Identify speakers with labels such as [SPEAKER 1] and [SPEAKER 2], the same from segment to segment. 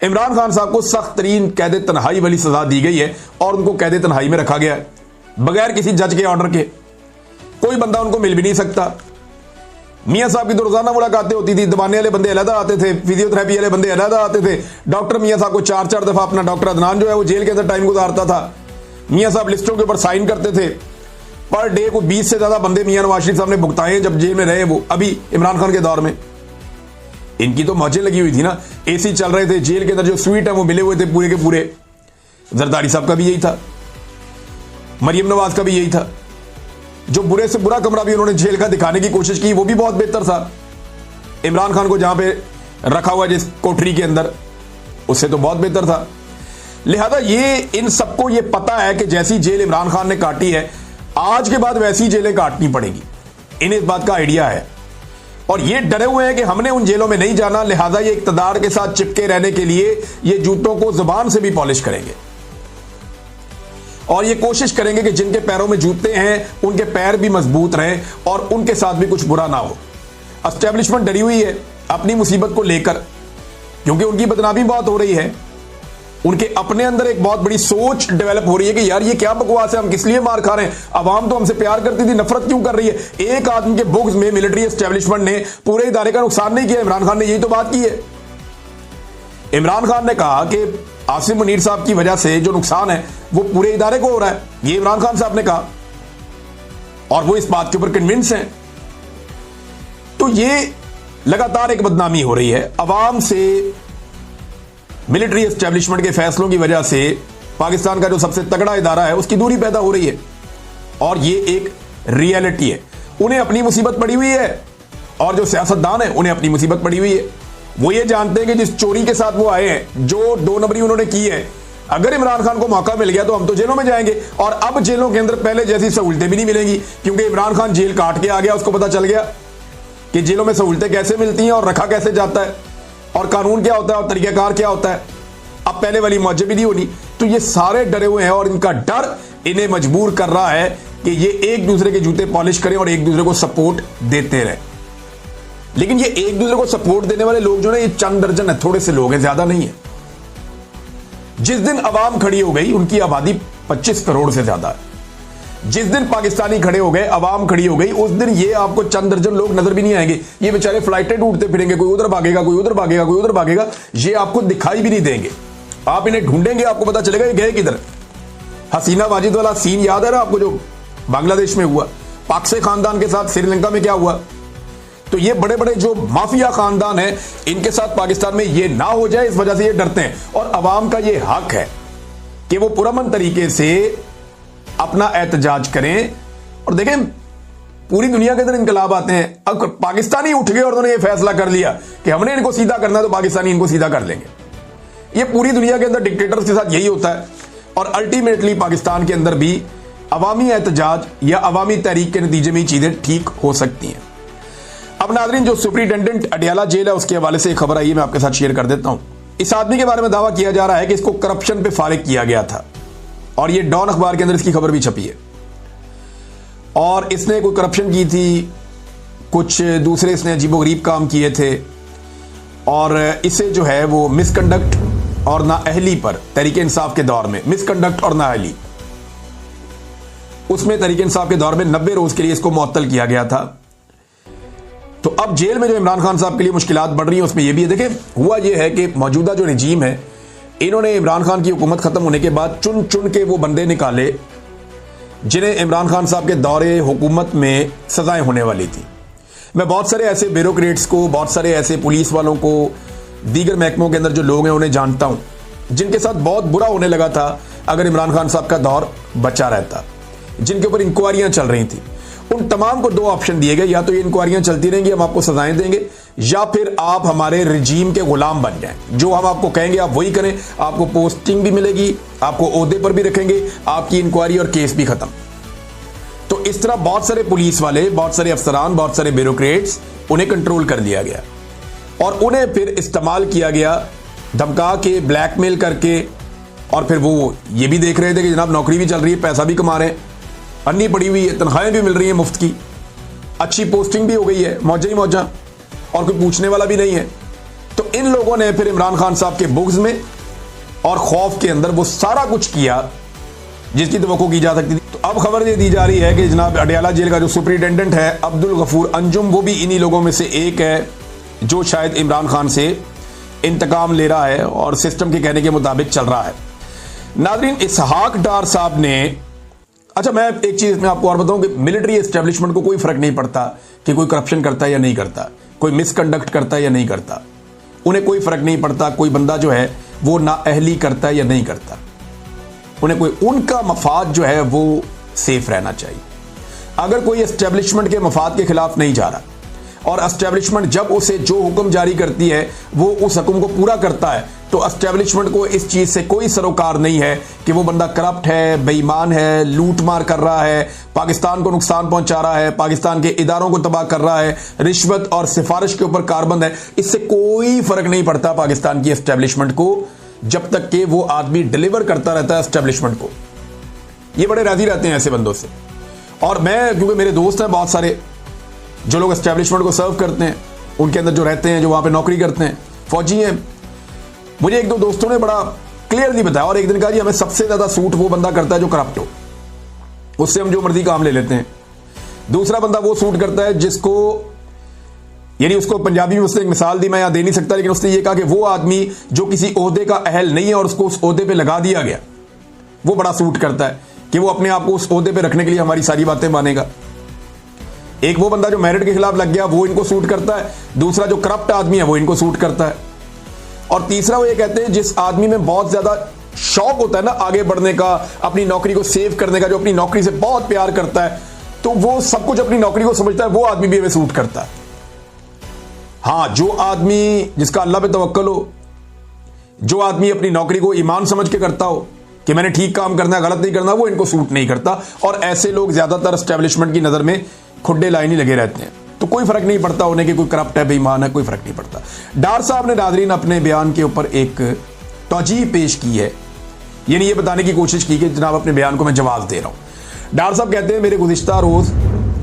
[SPEAKER 1] इमरान खान साहब को सख्त तरीन कैद तन्हाई वाली सजा दी गई है और उनको कैद तन्हाई में रखा गया है बगैर किसी जज के ऑर्डर के। कोई बंदा उनको मिल भी नहीं सकता। मियां साहब की तो रोजाना मुलाकातें होती थी, दबाने वाले बंदे अलग आते थे, फिजियोथेरेपी वाले बंदे अलग आते थे। डॉक्टर मियां साहब को चार चार दफा अपना डॉक्टर अदनान जो है वो जेल के अंदर टाइम गुजारता था। मियां साहब लिस्टों के ऊपर साइन करते थे। पर डे को 20 से ज्यादा बंदे मियां नवाज शरीफ साहब ने भुगताए जब जेल में रहे वो अभी इमरान खान के दौर में। इनकी तो मौजें लगी हुई थी ना, एसी चल रहे थे, जेल के अंदर जो स्वीट है वो मिले हुए थे पूरे के पूरे। जरदारी साहब का भी यही था, मरियम नवाज का भी यही था। जो बुरे से बुरा कमरा भी उन्होंने जेल का दिखाने की कोशिश की वो भी बहुत बेहतर था। इमरान खान को जहां पे रखा हुआ जिस कोठरी के अंदर उससे तो बहुत बेहतर था। लिहाजा ये इन सबको ये पता है कि जैसी जेल इमरान खान ने काटी है आज के बाद वैसी जेलें काटनी पड़ेगी। इन्हें इस बात का आइडिया है और ये डरे हुए हैं कि हमने उन जेलों में नहीं जाना। लिहाजा ये इक्तदार के साथ चिपके रहने के लिए ये जूतों को जुबान से भी पॉलिश करेंगे और ये कोशिश करेंगे कि जिनके पैरों में जूते हैं उनके पैर भी मजबूत रहें और उनके साथ भी कुछ बुरा ना हो। एस्टेब्लिशमेंट डरी हुई है अपनी मुसीबत को लेकर क्योंकि उनकी बदनामी बहुत हो रही है। उनके अपने अंदर एक बहुत बड़ी सोच डेवलप हो रही है कि यार ये क्या बकवास है, हम किस लिए मार खा रहे हैं, अवाम तो हमसे प्यार करती थी, नफरत क्यों कर रही है। एक आदमी के बुग्ज में मिलिट्री एस्टेब्लिशमेंट ने पूरे इदारे का नुकसान नहीं किया। इमरान खान ने यही तो बात की है। इमरान खान ने कहा कि आसिम मुनीर साहब की वजह से जो नुकसान है वो पूरे इदारे को हो रहा है, ये इमरान खान साहब ने कहा और वो इस बात के ऊपर कन्विंस हैं। तो ये लगातार एक बदनामी हो रही है अवाम से। मिलिट्री एस्टेब्लिशमेंट के फैसलों की वजह से पाकिस्तान का जो सबसे तगड़ा इदारा है उसकी दूरी पैदा हो रही है और ये एक रियलिटी है। उन्हें अपनी मुसीबत पड़ी हुई है और जो सियासतदान है उन्हें अपनी मुसीबत पड़ी हुई है। वो ये जानते हैं कि जिस चोरी के साथ वो आए हैं, जो 2 नंबरी उन्होंने की है, अगर इमरान खान को मौका मिल गया तो हम तो जेलों में जाएंगे और अब जेलों के अंदर पहले जैसी सहूलतें भी नहीं मिलेंगी क्योंकि इमरान खान जेल काट के आ गया। उसको पता चल गया कि जेलों में सहूलतें कैसे मिलती हैं और रखा कैसे जाता है और कानून क्या होता है और तरीकाकार क्या होता है। अब पहले वाली मौजें भी नहीं होनी। तो ये सारे डरे हुए हैं और इनका डर इन्हें मजबूर कर रहा है कि ये एक दूसरे के जूते पॉलिश करें और एक दूसरे को सपोर्ट देते रहें। लेकिन ये एक दूसरे को सपोर्ट देने वाले लोग जो है ये चंद दर्जन है, थोड़े से लोग हैं, ज्यादा नहीं है। जिस दिन अवाम खड़ी हो गई उनकी आबादी 25 करोड़ से ज्यादा है। जिस दिन पाकिस्तानी खड़े हो गए, अवाम खड़ी हो गई, उस दिन ये आपको चंद दर्जन लोग नजर भी नहीं आएंगे। ये बेचारे फ्लाइटें ढूंढते फिरेंगे, कोई उधर भागेगा, कोई उधर भागेगा, कोई उधर भागेगा। ये आपको दिखाई भी नहीं देंगे। आप इन्हें ढूंढेंगे, आपको पता चलेगा ये गए किधर। हसीना वाजिद वाला सीन याद है ना आपको, जो बांग्लादेश में हुआ, पाकसे खानदान के साथ श्रीलंका में क्या हुआ। तो ये बड़े बड़े जो माफिया खानदान है इनके साथ पाकिस्तान में ये ना हो जाए, इस वजह से ये डरते हैं और अवाम का ये हक है कि वो पुरअमन तरीके से अपना एहतजाज करें। और देखें पूरी दुनिया के अंदर इनकलाब आते हैं। अब पाकिस्तानी उठ गए और उन्होंने ये फैसला कर लिया कि हमने इनको सीधा करना है तो पाकिस्तानी इनको सीधा कर लेंगे। ये पूरी दुनिया के अंदर डिक्टेटर्स के साथ यही होता है और अल्टीमेटली पाकिस्तान के अंदर भी अवामी एहतजाज या अवामी तहरीक के नतीजे में ही चीजें ठीक हो सकती हैं। अब नाज़रीन, जो सुपरिटेंडेंट अडियाला जेल है उसके हवाले से एक खबर आई है, मैं आपके साथ शेयर कर देता हूं। इस आदमी के बारे में दावा किया जा रहा है कि इसको करप्शन पे फारिग किया गया था और ये डॉन अखबार के अंदर इसकी खबर भी छपी है। और इसने कोई करप्शन की थी, कुछ दूसरे इसने अजीबोगरीब काम किए थे और इसे जो है वो मिसकंडक्ट और नाअहली पर तहरीक इंसाफ के दौर में, मिसकंडक्ट और नाअहली, उसमें तहरीक इंसाफ के दौर में 90 रोज के लिए इसको मुअत्तल किया गया था। तो अब जेल में जो इमरान खान साहब के लिए मुश्किलात बढ़ रही हैं उसमें यह भी है। देखें हुआ यह है कि मौजूदा जो रिजीम है इन्होंने इमरान खान की हुकूमत खत्म होने के बाद चुन चुन के वो बंदे निकाले जिन्हें इमरान खान साहब के दौरे हुकूमत में सजाएं होने वाली थी। मैं बहुत सारे ऐसे ब्यूरोक्रेट्स को, बहुत सारे ऐसे पुलिस वालों को, दीगर महकमों के अंदर जो लोग हैं उन्हें जानता हूं जिनके साथ बहुत बुरा होने लगा था अगर इमरान खान साहब का दौर बचा रहता, जिनके ऊपर इंक्वायरियां चल रही थी। उन तमाम को 2 ऑप्शन दिए गए, या तो ये इंक्वायरियां चलती रहेंगी, हम आपको सजाएं देंगे, या फिर आप हमारे रिजीम के गुलाम बन जाएं। जो हम आपको कहेंगे आप वही करें, आपको पोस्टिंग भी मिलेगी, आपको ओहदे पर भी रखेंगे, आपकी इंक्वायरी और केस भी खत्म। तो इस तरह बहुत सारे पुलिस वाले, बहुत सारे अफसरान, बहुत सारे ब्यूरोक्रेट्स, उन्हें कंट्रोल कर लिया गया और उन्हें फिर इस्तेमाल किया गया धमका के, ब्लैकमेल करके। और फिर वो ये भी देख रहे थे कि जनाब नौकरी भी चल रही है, पैसा भी कमा रहे हैं, अन्नी पड़ी हुई है, तनख्वाहें भी मिल रही हैं मुफ्त की, अच्छी पोस्टिंग भी हो गई है, मौजा ही मौजा, और कोई पूछने वाला भी नहीं है। तो इन लोगों ने फिर इमरान खान साहब के बुग़्ज़ में और खौफ के अंदर वो सारा कुछ किया जिसकी तवक्को की जा सकती थी। तो अब खबर ये दी जा रही है कि जनाब अडयाला जेल का जो सुपरिटेंडेंट है अब्दुल गफूर अंजुम, वो भी इन्हीं लोगों में से एक है जो शायद इमरान खान से इंतकाम ले रहा है और सिस्टम के कहने के मुताबिक चल रहा है। नाज़रीन, इसहाक डार साहब ने, अच्छा मैं एक चीज़ में आपको और बताऊं कि मिलिट्री एस्टेब्लिशमेंट को कोई फर्क नहीं पड़ता कि कोई करप्शन करता है या नहीं करता, कोई मिसकंडक्ट करता है या नहीं करता। उन्हें कोई फर्क नहीं पड़ता कोई बंदा जो है वो नाअहली करता है या नहीं करता। उन्हें कोई, उनका मफाद जो है वो सेफ रहना चाहिए। अगर कोई एस्टेब्लिशमेंट के मफाद के खिलाफ नहीं जा रहा और एस्टेब्लिशमेंट जब उसे जो हुक्म जारी करती है वो उस हुक्म को पूरा करता है, तो एस्टेब्लिशमेंट को इस चीज़ से कोई सरोकार नहीं है कि वो बंदा करप्ट है, बेईमान है, लूट मार कर रहा है, पाकिस्तान को नुकसान पहुंचा रहा है, पाकिस्तान के इदारों को तबाह कर रहा है, रिश्वत और सिफारिश के ऊपर कारबंद है। इससे कोई फर्क नहीं पड़ता पाकिस्तान की एस्टेब्लिशमेंट को, जब तक कि वो आदमी डिलीवर करता रहता है एस्टेब्लिशमेंट को। ये बड़े राजी रहते हैं ऐसे बंदों से। और मैं, क्योंकि मेरे दोस्त हैं बहुत सारे जो लोग एस्टेब्लिशमेंट को सर्व करते हैं, उनके अंदर जो रहते हैं, जो वहां पे नौकरी करते हैं, फौजी हैं, मुझे एक दो दोस्तों ने बड़ा क्लियरली बताया और एक दिन कहा जी हमें सबसे ज्यादा सूट वो बंदा करता है जो करप्ट हो, उससे हम जो मर्जी काम ले लेते हैं। दूसरा बंदा वो सूट करता है जिसको, यानी उसको पंजाबी में उसने एक मिसाल दी, मैं यहां दे नहीं सकता, लेकिन उसने ये कहा कि वो आदमी जो किसी ओहदे का अहल नहीं है और उसको उस ओहदे पे लगा दिया गया, वो बड़ा सूट करता है कि वो अपने आप को उस ओहदे पे रखने के लिए हमारी सारी बातें मानेगा। एक वो बंदा जो मेरिट के खिलाफ लग गया वो इनको सूट करता है, दूसरा जो करप्ट आदमी है वो इनको सूट करता है, और तीसरा वो ये कहते हैं जिस आदमी में बहुत ज्यादा शौक होता है ना आगे बढ़ने का, अपनी नौकरी को सेव करने का, जो अपनी नौकरी से बहुत प्यार करता है, तो वो सब कुछ अपनी नौकरी को समझता है, वो आदमी भी हमें सूट करता है। हाँ, जो आदमी जिसका अल्लाह पे तवक्कल हो, जो आदमी अपनी नौकरी को ईमान समझ के करता हो कि मैंने ठीक काम करना है, गलत नहीं करना, वो इनको सूट नहीं करता। और ऐसे लोग ज्यादातर एस्टेब्लिशमेंट की नजर में खुड्डे लाइन ही लगे रहते हैं, तो कोई फर्क नहीं पड़ता उन्हें कि कोई करप्ट है, बेईमान है, कोई फर्क नहीं पड़ता। डार साहब ने नाज़रीन अपने बयान के ऊपर एक तौजीह पेश की है, यानी ये बताने की कोशिश की कि जनाब अपने बयान को मैं जवाब दे रहा हूं। डार साहब कहते हैं मेरे गुज़िश्ता रोज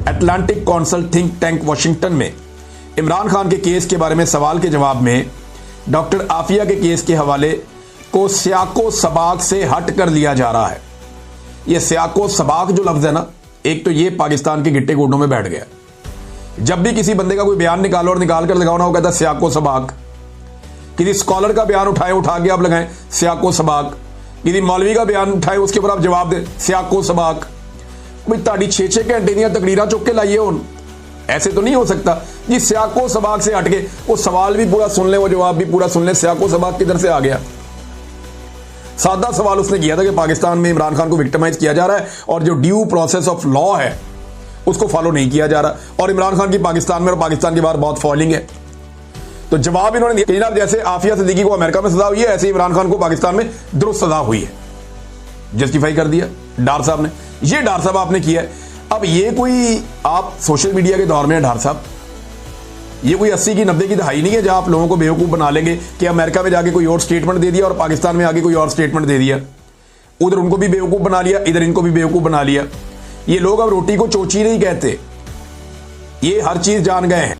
[SPEAKER 1] Atlantic Council think tank Washington में इमरान खान के केस के बारे में सवाल के जवाब में डॉक्टर आफिया के केस के हवाले को सियाको सबाक से हट कर लिया जा रहा है। यह सियाको सबाक जो लफ्ज है ना, एक तो ये पाकिस्तान के गिट्टे गोडों में बैठ गया। जब भी किसी बंदे का कोई बयान निकालो और निकाल कर लगाओ ना, वो कहता है सियाको सबाक। किसी स्कॉलर का बयान उठाए, उठा के आप लगाएं सियाको सबाक। किसी मौलवी का बयान उठाए, उसके ऊपर आप जवाब दें सियाको सबाक। भाई ताड़ी 6-6 घंटे दी तकरीरा चुक के लाइए उन, ऐसे तो नहीं हो सकता जी। सियाको सबाक से हट के वो सवाल भी पूरा सुन ले, वो जवाब भी पूरा सुन ले, सियाको सबाक किधर से आ गया। सादा सवाल उसने किया था कि पाकिस्तान में इमरान खान को विक्टिमाइज किया जा रहा है और जो ड्यू प्रोसेस ऑफ लॉ है उसको फॉलो नहीं किया जा रहा, और इमरान खान की पाकिस्तान में और पाकिस्तान के बाहर बहुत फॉलोइंग है। तो जवाब इन्होंने दिया जनाब, जैसे आफिया सिद्दीकी को अमेरिका में सजा हुई है, ऐसे इमरान खान को पाकिस्तान में दुरुस्त सजा हुई है। जस्टिफाई कर दिया डार साहब ने। ये डार साहब आपने किया है। अब ये कोई, आप सोशल मीडिया के दौर में डार साहब, ये कोई 80 की 90 की दहाई नहीं है जहां आप लोगों को बेवकूफ बना लेंगे कि अमेरिका में जाके कोई और स्टेटमेंट दे दिया और पाकिस्तान में आके कोई और स्टेटमेंट दे दिया, उधर उनको भी बेवकूफ बना लिया, इधर इनको भी बेवकूफ बना लिया। ये लोग अब रोटी को चोची नहीं कहते, ये हर चीज जान गए हैं।